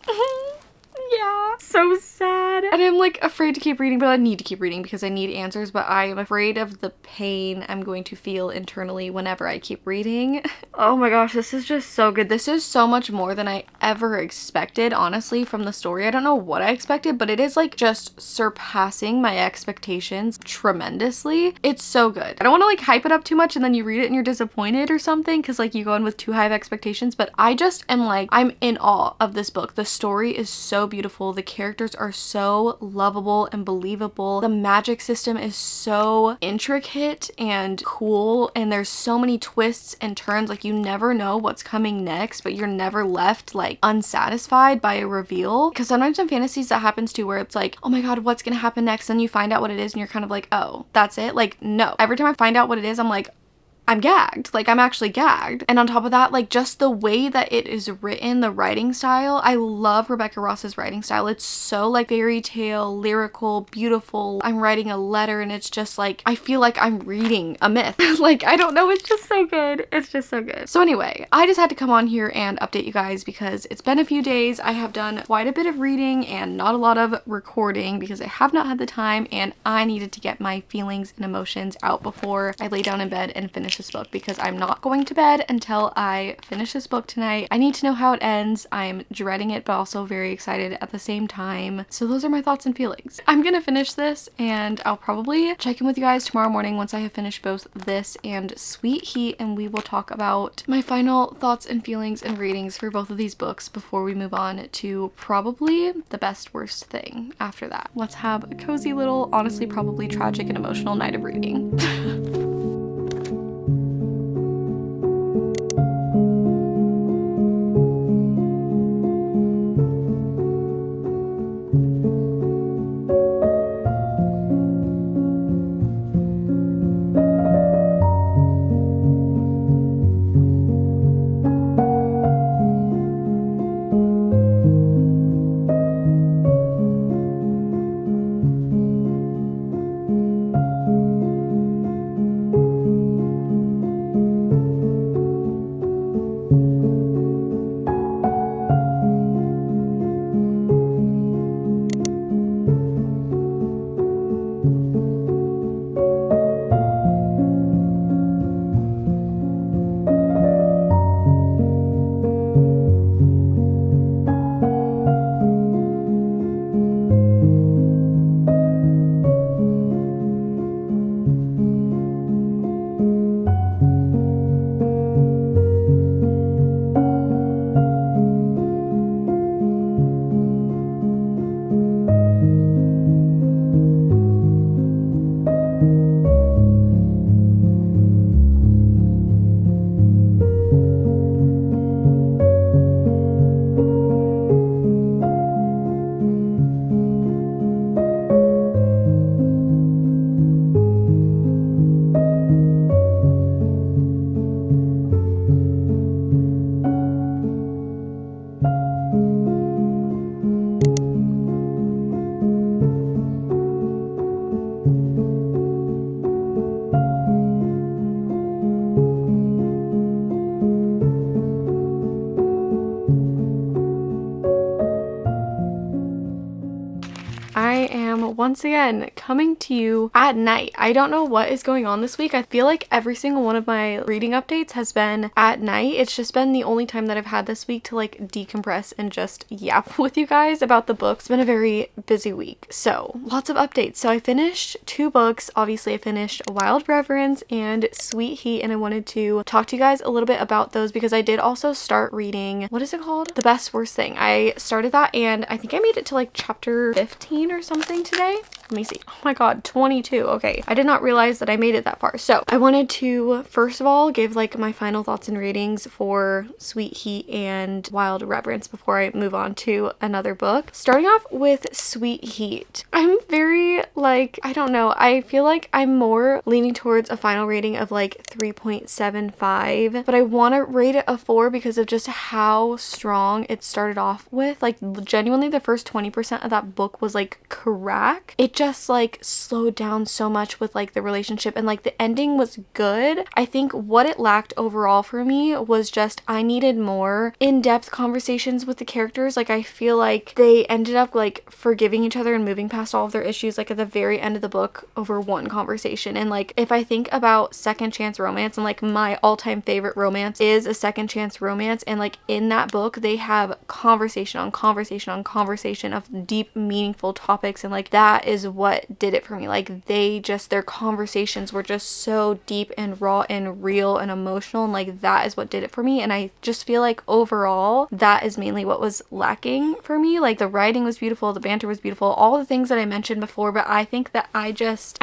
Yeah, so sad. And I'm like afraid to keep reading, but I need to keep reading because I need answers, but I am afraid of the pain I'm going to feel internally whenever I keep reading. Oh my gosh, this is just so good. This is so much more than I ever expected, honestly, from the story. I don't know what I expected, but it is like just surpassing my expectations tremendously. It's so good. I don't want to like hype it up too much and then you read it and you're disappointed or something because like you go in with too high of expectations, but I just am like, I'm in awe of this book. The story is so beautiful. The characters are so lovable and believable. The magic system is so intricate and cool, and there's so many twists and turns. Like you never know what's coming next, but you're never left like unsatisfied by a reveal. Because sometimes in fantasies that happens too, where it's like, oh my god, what's gonna happen next? And you find out what it is and you're kind of like, oh, that's it. Like no, every time I find out what it is, I'm like, I'm gagged. Like I'm actually gagged. And on top of that, like just the way that it is written, the writing style, I love Rebecca Ross's writing style. It's so like fairy tale, lyrical, beautiful. I'm writing a letter and it's just like, I feel like I'm reading a myth. Like, I don't know, it's just so good. It's just so good. So anyway, I just had to come on here and update you guys because it's been a few days. I have done quite a bit of reading and not a lot of recording because I have not had the time, and I needed to get my feelings and emotions out before I lay down in bed and finish this book, because I'm not going to bed until I finish this book tonight. I need to know how it ends. I'm dreading it, but also very excited at the same time. So those are my thoughts and feelings. I'm gonna finish this and I'll probably check in with you guys tomorrow morning once I have finished both this and Sweet Heat, and we will talk about my final thoughts and feelings and ratings for both of these books before we move on to probably the best worst thing after that. Let's have a cozy little, honestly probably tragic and emotional night of reading. I am once again coming to you at night. I don't know what is going on this week. I feel like every single one of my reading updates has been at night. It's just been the only time that I've had this week to like decompress and just yap with you guys about the books. It's been a very busy week, so lots of updates. So I finished 2 books. Obviously I finished Wild Reverence and Sweet Heat, and I wanted to talk to you guys a little bit about those because I did also start reading, what is it called? The Best Worst Thing. I started that and I think I made it to like chapter 15 or something today. Let me see. Oh my god, 22. Okay, I did not realize that I made it that far. So I wanted to first of all give like my final thoughts and ratings for Sweet Heat and Wild Reverence before I move on to another book. Starting off with Sweet Heat. I'm very like, I don't know, I feel like I'm more leaning towards a final rating of like 3.75, but I want to rate it a 4 because of just how strong it started off with. Like genuinely the first 20% of that book was like crack. It just like slowed down so much with like the relationship, and like the ending was good. I think what it lacked overall for me was just I needed more in-depth conversations with the characters. Like I feel like they ended up like forgiving each other and moving past all of their issues like at the very end of the book over one conversation. And like if I think about second chance romance, and like my all-time favorite romance is a second chance romance, and like in that book they have conversation on conversation on conversation of deep meaningful topics, and like that is what did it for me. Like their conversations were just so deep and raw and real and emotional, and like that is what did it for me. And I just feel like overall that is mainly what was lacking for me. Like the writing was beautiful, the banter was beautiful, all the things that I mentioned before, but I think that I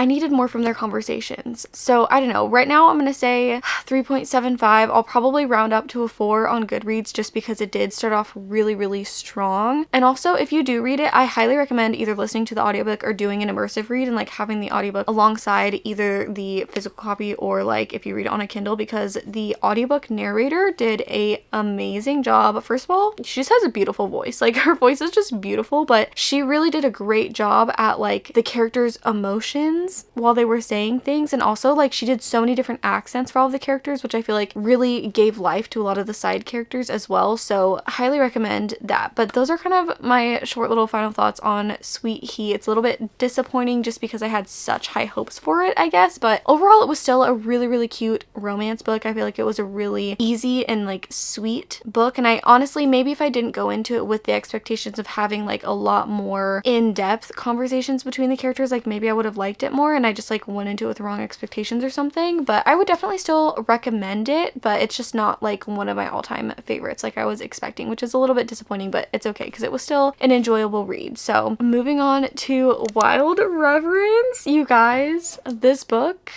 needed more from their conversations. So I don't know, right now I'm gonna say 3.75. I'll probably round up to a 4 on Goodreads just because it did start off really strong. And also if you do read it, I highly recommend either listening to the audiobook or doing an immersive read and like having the audiobook alongside either the physical copy or like if you read it on a Kindle, because the audiobook narrator did a amazing job. First of all, she just has a beautiful voice. Like her voice is just beautiful, but she really did a great job at like the characters' emotions while they were saying things. And also like she did so many different accents for all of the characters, which I feel like really gave life to a lot of the side characters as well. So I highly recommend that. But those are kind of my short little final thoughts on Sweet Heat. It's a little bit disappointing just because I had such high hopes for it, I guess, but overall it was still a really cute romance book. I feel like it was a really easy and like sweet book, and I honestly, maybe if I didn't go into it with the expectations of having like a lot more in-depth conversations between the characters, like maybe I would have liked it more, and I just like went into it with the wrong expectations or something. But I would definitely still recommend it, but it's just not like one of my all-time favorites like I was expecting, which is a little bit disappointing, but it's okay because it was still an enjoyable read. So moving on to Wild Reverence, you guys, this book,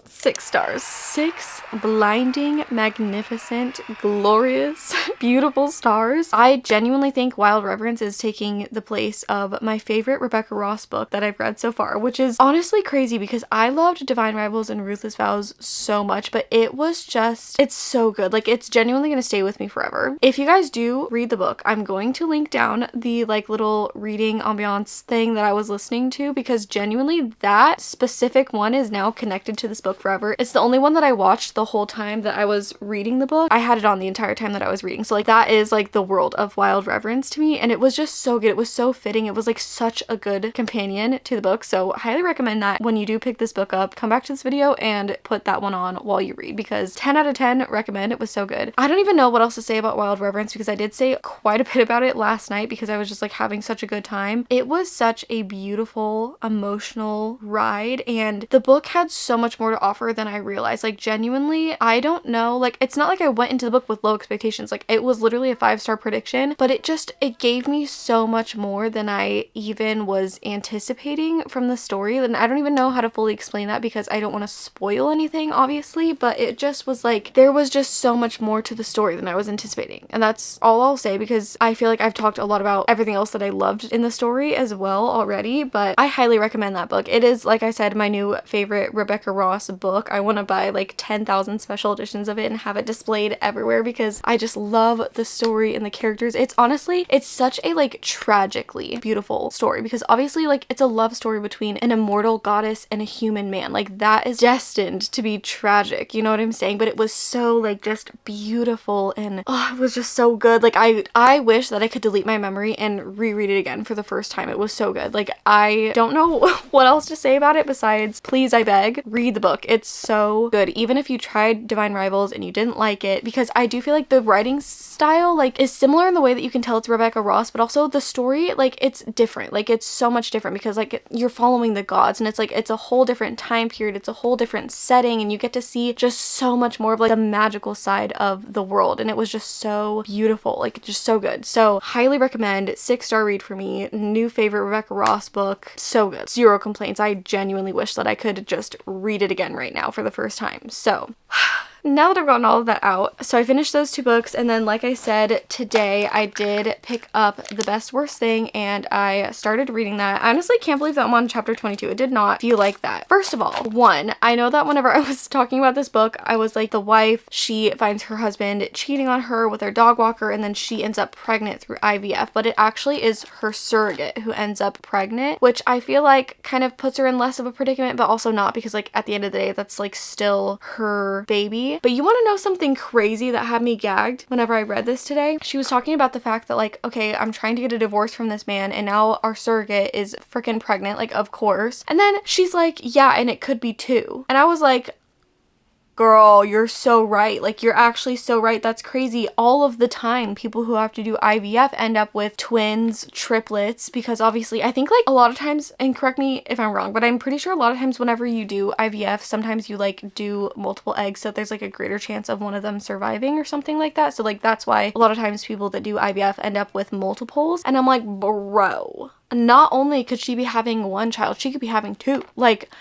6 stars. 6 blinding, magnificent, glorious, beautiful stars. I genuinely think Wild Reverence is taking the place of my favorite Rebecca Ross book that I've read so far, which is honestly crazy because I loved Divine Rivals and Ruthless Vows so much, but it was just, it's so good. Like it's genuinely gonna stay with me forever. If you guys do read the book, I'm going to link down the like little reading ambiance thing that I was listening to, because genuinely that specific one is now connected to this book forever. It's the only one that I watched the whole time that I was reading the book. I had it on the entire time that I was reading. So like that is like the world of Wild Reverence to me, and it was just so good. It was so fitting. It was like such a good companion to the book. So highly recommend that when you do pick this book up, come back to this video and put that one on while you read, because 10 out of 10 recommend. It was so good. I don't even know what else to say about Wild Reverence because I did say quite a bit about it last night because I was just like having such a good time. It was such a beautiful, emotional ride, and the book had so much more to offer than I realized. Like genuinely, I don't know, like it's not like I went into the book with low expectations. Like it was literally a 5-star prediction, but it gave me so much more than I even was anticipating from the story. And I don't even know how to fully explain that because I don't want to spoil anything obviously, but it just was like there was just so much more to the story than I was anticipating. And that's all I'll say because I feel like I've talked a lot about everything else that I loved in the story as well already, but I highly recommend that book. It is, like I said, my new favorite Rebecca Ross book book. I want to buy like 10,000 special editions of it and have it displayed everywhere because I just love the story and the characters. It's honestly, it's such a like tragically beautiful story because obviously like it's a love story between an immortal goddess and a human man. Like that is destined to be tragic, you know what I'm saying? But it was so like just beautiful and it was just so good. Like I wish that I could delete my memory and reread it again for the first time. It was so good. Like I don't know what else to say about it besides please, I beg, read the book. It's so good. Even if you tried Divine Rivals and you didn't like it, because I do feel like the writing style like is similar in the way that you can tell it's Rebecca Ross, but also the story like it's different. Like it's so much different because like you're following the gods and it's like it's a whole different time period, it's a whole different setting, and you get to see just so much more of like the magical side of the world, and it was just so beautiful, like just so good. So highly recommend, 6-star read for me, new favorite Rebecca Ross book, so good, 0 complaints. I genuinely wish that I could just read it again right now for the first time. So now that I've gotten all of that out, so I finished those 2 books, and then like I said, today I did pick up The Best Worst Thing and I started reading that. I honestly can't believe that I'm on chapter 22. It did not feel like that. First of all, one, I know that whenever I was talking about this book, I was like, the wife, she finds her husband cheating on her with her dog walker and then she ends up pregnant through IVF, but it actually is her surrogate who ends up pregnant, which I feel like kind of puts her in less of a predicament, but also not, because like at the end of the day, that's like still her baby. But you want to know something crazy that had me gagged whenever I read this today? She was talking about the fact that like, okay, I'm trying to get a divorce from this man and now our surrogate is freaking pregnant, like of course. And then she's like, yeah, and it could be 2. And I was like, girl, you're so right. Like, you're actually so right. That's crazy. All of the time, people who have to do IVF end up with twins, triplets, because obviously, I think like a lot of times, and correct me if I'm wrong, but I'm pretty sure a lot of times whenever you do IVF, sometimes you like do multiple eggs, so there's like a greater chance of one of them surviving or something like that. So like, that's why a lot of times people that do IVF end up with multiples. And I'm like, bro, not only could she be having 1 child, she could be having 2. Like,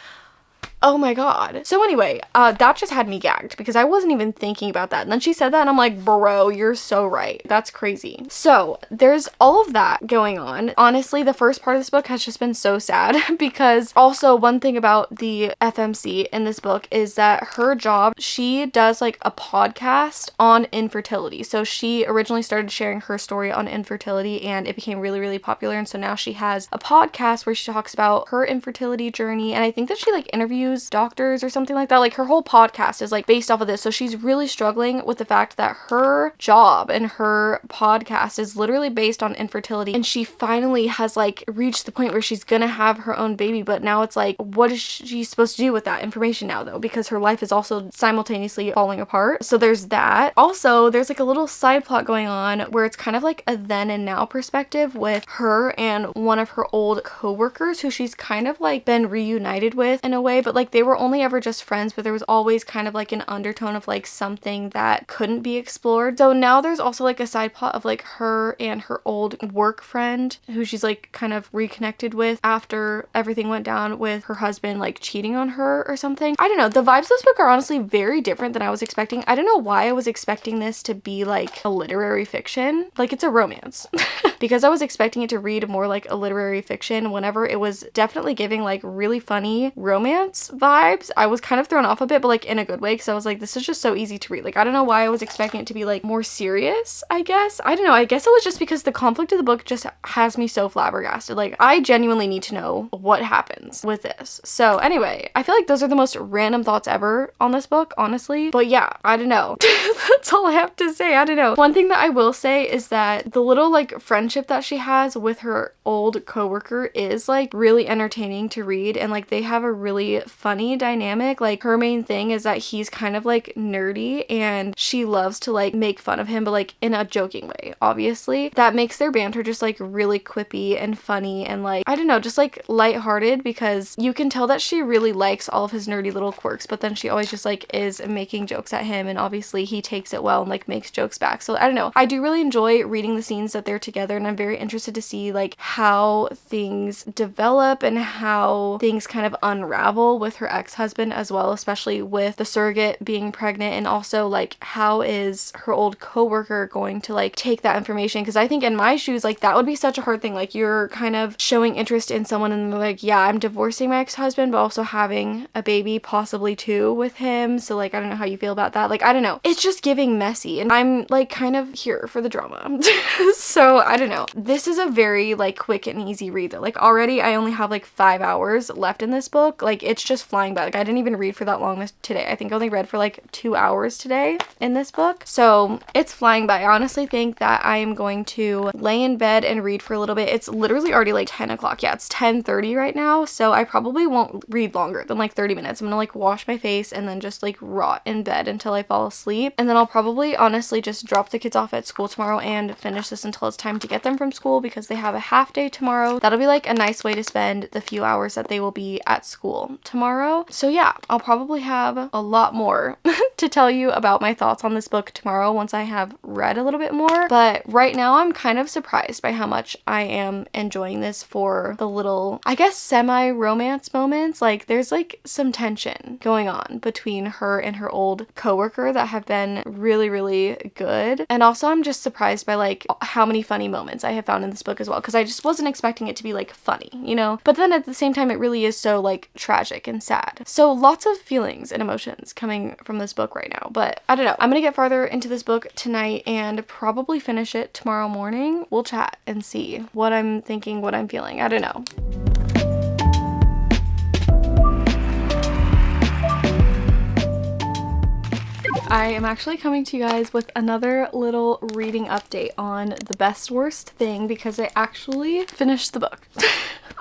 oh my god. So anyway, that just had me gagged because I wasn't even thinking about that. And then she said that and I'm like, bro, you're so right. That's crazy. So there's all of that going on. Honestly, the first part of this book has just been so sad because also one thing about the FMC in this book is that her job, she does like a podcast on infertility. So she originally started sharing her story on infertility and it became really, really popular. And so now she has a podcast where she talks about her infertility journey. And I think that she like interviews doctors or something like that. Like her whole podcast is like based off of this. So she's really struggling with the fact that her job and her podcast is literally based on infertility. And she finally has like reached the point where she's gonna have her own baby. But now it's like, what is she supposed to do with that information now though? Because her life is also simultaneously falling apart. So there's that. Also, there's like a little side plot going on where it's kind of like a then and now perspective with her and one of her old co-workers who she's kind of like been reunited with in a way, but like they were only ever just friends, but there was always kind of like an undertone of like something that couldn't be explored. So now there's also like a side plot of like her and her old work friend who she's like kind of reconnected with after everything went down with her husband like cheating on her or something. I don't know. The vibes of this book are honestly very different than I was expecting. I don't know why I was expecting this to be like a literary fiction. Like it's a romance. Because I was expecting it to read more like a literary fiction whenever it was definitely giving like really funny romance vibes. I was kind of thrown off a bit, but like in a good way, because I was like, this is just so easy to read. Like, I don't know why I was expecting it to be like more serious, I guess. I don't know. I guess it was just because the conflict of the book just has me so flabbergasted. Like, I genuinely need to know what happens with this. So anyway, I feel like those are the most random thoughts ever on this book, honestly. But yeah, I don't know. That's all I have to say. I don't know. One thing that I will say is that the little like friendship that she has with her old coworker is like really entertaining to read, and like they have a really funny dynamic. Like her main thing is that he's kind of like nerdy and she loves to like make fun of him, but like in a joking way, obviously. That makes their banter just like really quippy and funny and like, I don't know, just like lighthearted, because you can tell that she really likes all of his nerdy little quirks, but then she always just like is making jokes at him, and obviously he takes it well and like makes jokes back. So I don't know. I do really enjoy reading the scenes that they're together and I'm very interested to see like how things develop and how things kind of unravel with her ex-husband as well, especially with the surrogate being pregnant, and also like how is her old coworker going to like take that information, because I think in my shoes like that would be such a hard thing. Like you're kind of showing interest in someone and they're like, yeah, I'm divorcing my ex-husband but also having a baby possibly too with him, so like I don't know how you feel about that. Like I don't know, it's just giving messy and I'm like kind of here for the drama. So I don't know, this is a very like quick and easy read though. Like already I only have like 5 hours left in this book. Like it's just flying by. Like I didn't even read for that long today. I think I only read for like 2 hours today in this book, so it's flying by. I honestly think that I am going to lay in bed and read for a little bit. It's literally already like 10 o'clock. Yeah, it's 10:30 right now, so I probably won't read longer than like 30 minutes. I'm gonna like wash my face and then just like rot in bed until I fall asleep, and then I'll probably honestly just drop the kids off at school tomorrow and finish this until it's time to get them from school, because they have a half day tomorrow. That'll be like a nice way to spend the few hours that they will be at school tomorrow. So yeah, I'll probably have a lot more to tell you about my thoughts on this book tomorrow once I have read a little bit more, but right now I'm kind of surprised by how much I am enjoying this for the little, I guess, semi-romance moments. Like there's like some tension going on between her and her old coworker that have been really, really good, and also I'm just surprised by like how many funny moments I have found in this book as well, because I just wasn't expecting it to be like funny, you know, but then at the same time it really is so like tragic and sad. So lots of feelings and emotions coming from this book right now, but I don't know, I'm gonna get farther into this book tonight and probably finish it tomorrow morning. We'll chat and see what I'm thinking, what I'm feeling. I don't know. I am actually coming to you guys with another little reading update on the best worst thing, because I actually finished the book.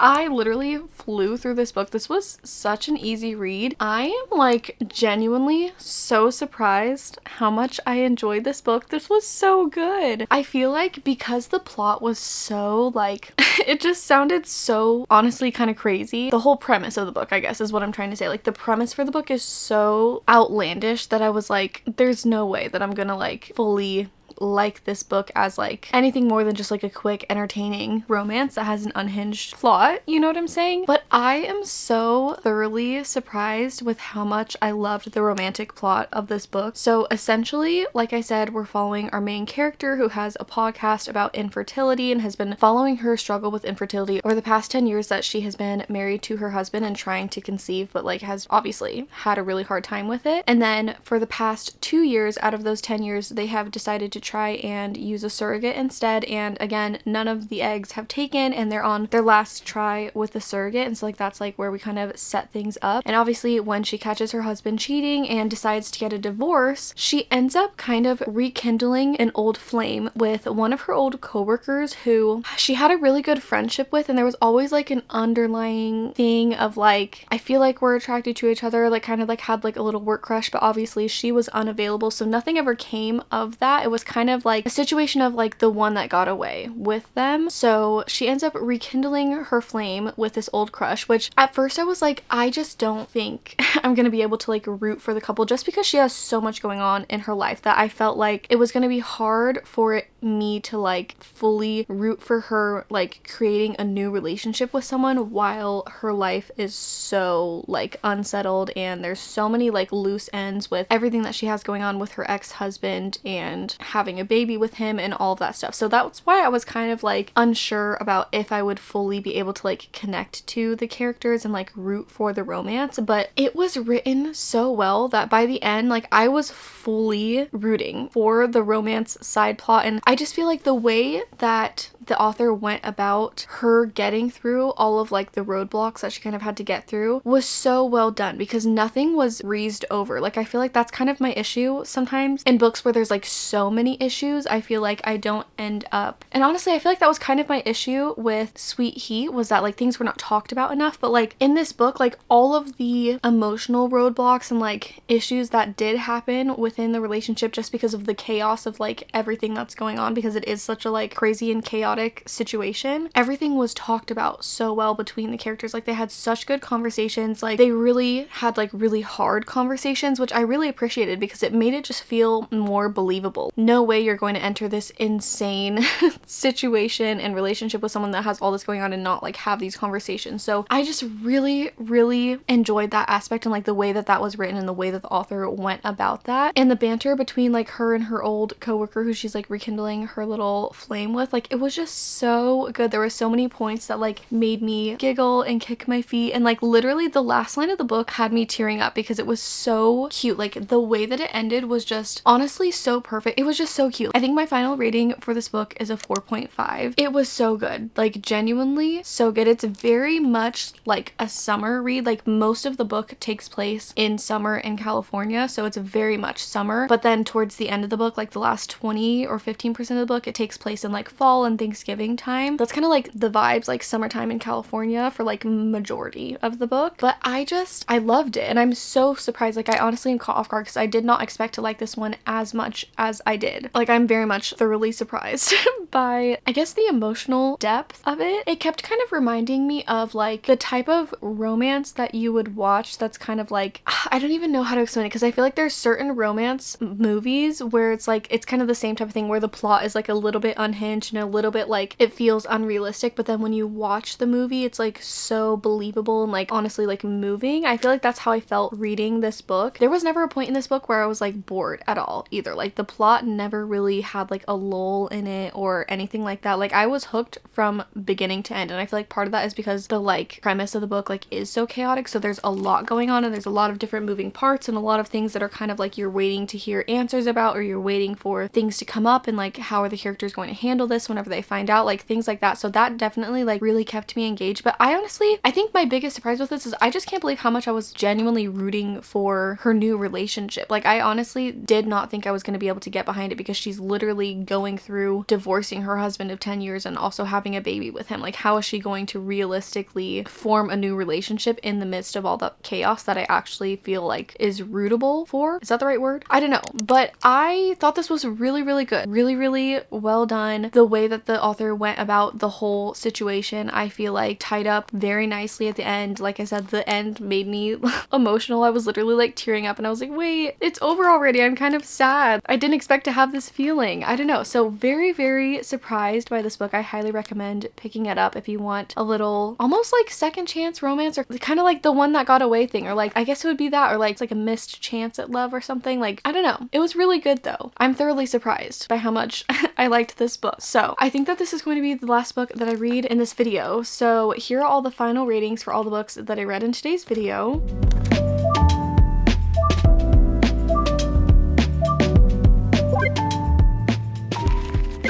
I literally flew through this book. This was such an easy read. I am like genuinely so surprised how much I enjoyed this book. This was so good. I feel like because the plot was so like, it just sounded so honestly kind of crazy. The whole premise of the book, I guess, is what I'm trying to say. Like the premise for the book is so outlandish that I was like, there's no way that I'm gonna like fully like this book as like anything more than just like a quick entertaining romance that has an unhinged plot, you know what I'm saying? But I am so thoroughly surprised with how much I loved the romantic plot of this book. So essentially, like I said, we're following our main character who has a podcast about infertility and has been following her struggle with infertility over the past 10 years that she has been married to her husband and trying to conceive, but like has obviously had a really hard time with it. And then for the past 2 years out of those 10 years, they have decided to try and use a surrogate instead, and again, none of the eggs have taken and they're on their last try with the surrogate, and so like that's like where we kind of set things up. And obviously when she catches her husband cheating and decides to get a divorce, she ends up kind of rekindling an old flame with one of her old coworkers who she had a really good friendship with, and there was always like an underlying thing of like, I feel like we're attracted to each other, like kind of like had like a little work crush, but obviously she was unavailable, so nothing ever came of that. It was kind of like a situation of like the one that got away with them. So she ends up rekindling her flame with this old crush, which at first I was like, I just don't think I'm gonna be able to like root for the couple, just because she has so much going on in her life that I felt like it was gonna be hard for me to like fully root for her like creating a new relationship with someone while her life is so like unsettled and there's so many like loose ends with everything that she has going on with her ex-husband and having a baby with him and all of that stuff. So that's why I was kind of like unsure about if I would fully be able to like connect to the characters and like root for the romance, but it was written so well that by the end like I was fully rooting for the romance side plot. And I just feel like the way that the author went about her getting through all of like the roadblocks that she kind of had to get through was so well done, because nothing was breezed over. Like I feel like that's kind of my issue sometimes in books where there's like so many issues. I feel like I don't end up, and honestly I feel like that was kind of my issue with Sweet Heat, was that like things were not talked about enough. But like in this book, like all of the emotional roadblocks and like issues that did happen within the relationship just because of the chaos of like everything that's going on, because it is such a like crazy and chaotic chaotic situation, everything was talked about so well between the characters. Like, they had such good conversations. Like, they really had like really hard conversations, which I really appreciated because it made it just feel more believable. No way you're going to enter this insane situation and relationship with someone that has all this going on and not like have these conversations. So I just really enjoyed that aspect, and like the way that that was written and the way that the author went about that, and the banter between like her and her old coworker who she's like rekindling her little flame with. Like, it was just so good. There were so many points that like made me giggle and kick my feet, and like literally the last line of the book had me tearing up because it was so cute. Like, the way that it ended was just honestly so perfect. It was just so cute. I think my final rating for this book is a 4.5. It was so good, like genuinely so good. It's very much like a summer read. Like, most of the book takes place in summer in California, so it's very much summer, but then towards the end of the book, like the last 20 or 15% of the book, it takes place in like fall and Thanksgiving time. That's kind of like the vibes, like summertime in California for like majority of the book. But I loved it, and I'm so surprised. Like, I honestly am caught off guard because I did not expect to like this one as much as I did. Like, I'm very much thoroughly surprised by, I guess, the emotional depth of it. It kept kind of reminding me of like the type of romance that you would watch that's kind of like, I don't even know how to explain it, because I feel like there's certain romance movies where it's like, it's kind of the same type of thing where the plot is like a little bit unhinged and a little bit like it feels unrealistic, but then when you watch the movie it's like so believable and like honestly like moving. I feel like that's how I felt reading this book. There was never a point in this book where I was like bored at all either. Like, the plot never really had like a lull in it or anything like that. Like, I was hooked from beginning to end, and I feel like part of that is because the like premise of the book like is so chaotic, so there's a lot going on and there's a lot of different moving parts and a lot of things that are kind of like you're waiting to hear answers about, or you're waiting for things to come up and like how are the characters going to handle this whenever they find out, like things like that. So that definitely like really kept me engaged. But I think my biggest surprise with this is I just can't believe how much I was genuinely rooting for her new relationship. Like, I honestly did not think I was going to be able to get behind it, because she's literally going through divorcing her husband of 10 years and also having a baby with him. Like, how is she going to realistically form a new relationship in the midst of all the chaos that I actually feel like is rootable for? Is that the right word? I don't know. But I thought this was really good. Really well done. The way that the author went about the whole situation, I feel like tied up very nicely at the end. Like I said, the end made me emotional. I was literally like tearing up and I was like, wait, it's over already. I'm kind of sad. I didn't expect to have this feeling. I don't know. So very surprised by this book. I highly recommend picking it up if you want a little almost like second chance romance, or kind of like the One That Got Away thing, or like I guess it would be that, or like it's like a missed chance at love or something. Like, I don't know. It was really good though. I'm thoroughly surprised by how much I liked this book. So I think that this is going to be the last book that I read in this video. So here are all the final ratings for all the books that I read in today's video.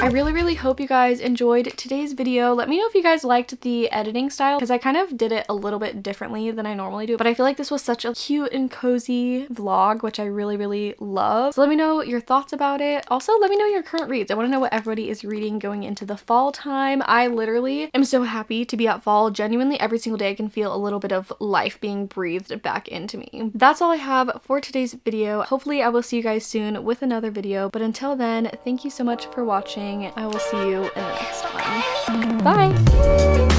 I really hope you guys enjoyed today's video. Let me know if you guys liked the editing style, because I kind of did it a little bit differently than I normally do, but I feel like this was such a cute and cozy vlog, which I really love. So let me know your thoughts about it. Also, let me know your current reads. I want to know what everybody is reading going into the fall time. I literally am so happy to be at fall. Genuinely, every single day I can feel a little bit of life being breathed back into me. That's all I have for today's video. Hopefully I will see you guys soon with another video, but until then, thank you so much for watching. I will see you in the next one. Bye!